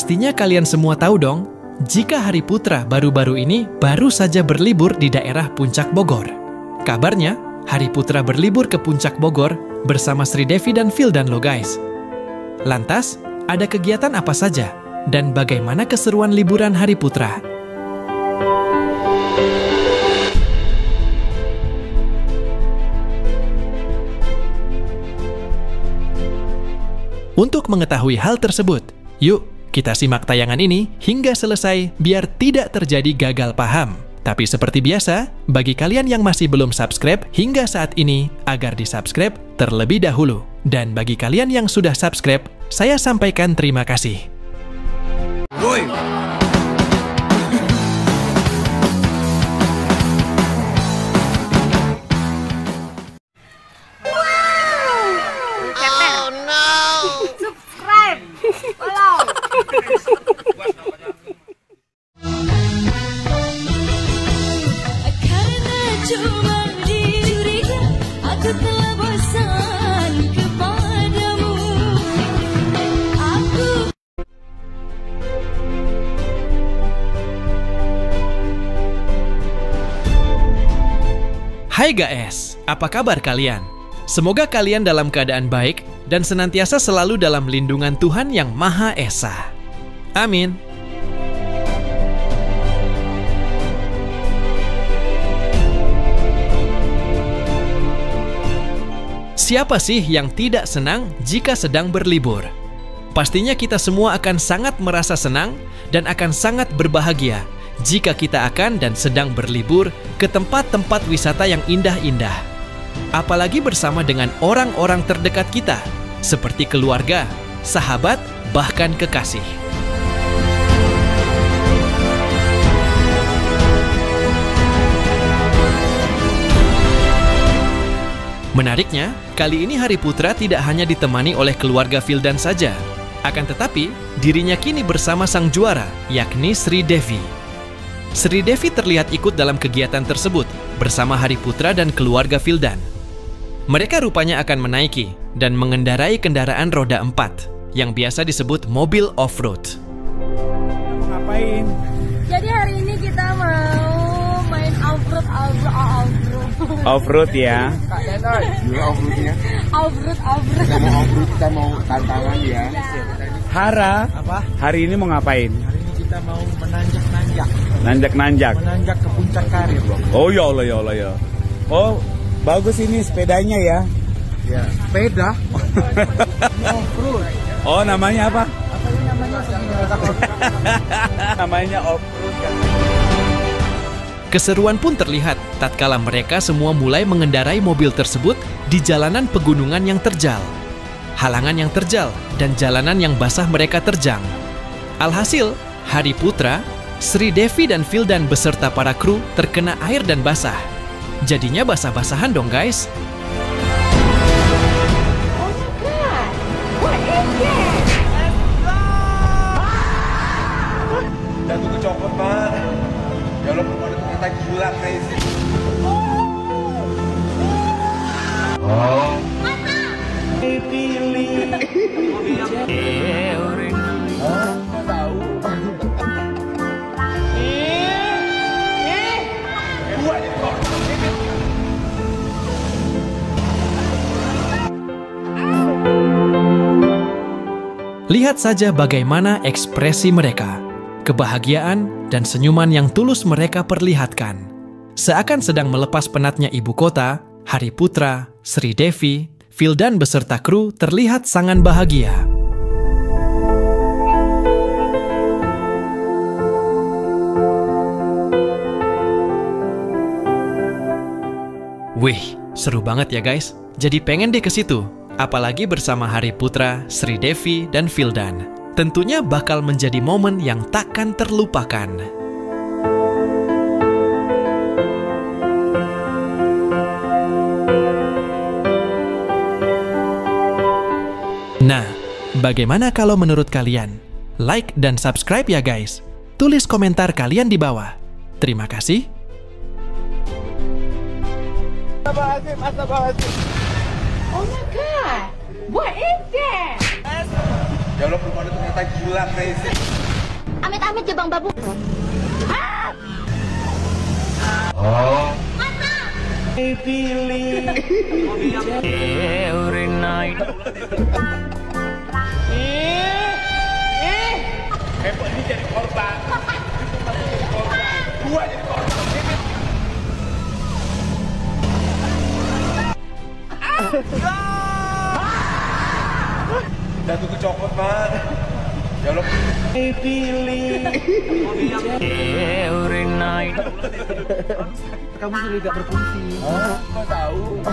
Pastinya kalian semua tahu dong, jika Hari Putra baru-baru ini baru saja berlibur di daerah Puncak Bogor. Kabarnya, Hari Putra berlibur ke Puncak Bogor bersama Sri Devi dan Vildan loh guys. Lantas, ada kegiatan apa saja? Dan bagaimana keseruan liburan Hari Putra? Untuk mengetahui hal tersebut, yuk kita simak tayangan ini hingga selesai biar tidak terjadi gagal paham. Tapi seperti biasa, bagi kalian yang masih belum subscribe hingga saat ini, agar di-subscribe terlebih dahulu. Dan bagi kalian yang sudah subscribe, saya sampaikan terima kasih. Woi. Hai guys, apa kabar kalian? Semoga kalian dalam keadaan baik dan senantiasa selalu dalam lindungan Tuhan Yang Maha Esa. Amin. Siapa sih yang tidak senang jika sedang berlibur? Pastinya kita semua akan sangat merasa senang dan akan sangat berbahagia jika kita akan dan sedang berlibur ke tempat-tempat wisata yang indah-indah. Apalagi bersama dengan orang-orang terdekat kita, seperti keluarga, sahabat, bahkan kekasih. Menariknya, kali ini Hari Putra tidak hanya ditemani oleh keluarga Vildan saja. Akan tetapi, dirinya kini bersama sang juara, yakni Sri Devi. Sri Devi terlihat ikut dalam kegiatan tersebut bersama Hari Putra dan keluarga Vildan. Mereka rupanya akan menaiki dan mengendarai kendaraan roda 4 yang biasa disebut mobil off-road. Ngapain? Jadi hari ini kita mau main off-road. Off-road ya. Kak Denor, juga off-roadnya. Off-road. Kita mau off-road, kita mau tantangan ya. Hara, apa? Hari ini mau ngapain? Hari ini kita mau menanjak-nanjak. Menanjak ke puncak karir, Bang. Oh ya Allah ya Allah ya. Oh, bagus ini sepedanya ya. Ya, sepeda. Off-road. Oh, namanya apa? Apa ini namanya? Namanya off-road kan. Keseruan pun terlihat tatkala mereka semua mulai mengendarai mobil tersebut di jalanan pegunungan yang terjal. Halangan yang terjal dan jalanan yang basah mereka terjang. Alhasil, Hari Putra, Sri Devi dan Vildan beserta para kru terkena air dan basah. Jadinya basah-basahan dong guys. Jatuh ke coklat pak. Ya lo perlu ada ternyata gila guys. Oh. Lihat saja bagaimana ekspresi mereka, kebahagiaan dan senyuman yang tulus mereka perlihatkan. Seakan sedang melepas penatnya ibu kota, Hari Putra, Sri Devi, Vildan beserta kru terlihat sangat bahagia. Wih, seru banget ya guys. Jadi pengen deh ke situ. Apalagi bersama Hari Putra, Sri Devi, dan Vildan. Tentunya bakal menjadi momen yang takkan terlupakan. Nah, bagaimana kalau menurut kalian? Like dan subscribe ya guys. Tulis komentar kalian di bawah. Terima kasih. Oh my god, what is that? Ya Allah, belum ada kata gila crazy. Amit-amit ya Bang Babu. Every night. Heboh ini jadi korban. Gua jadi korban. Jatuh ke cokot, Mak. Ya Allah. Every night. Kamu sudah tidak berfungsi. Kau tahu?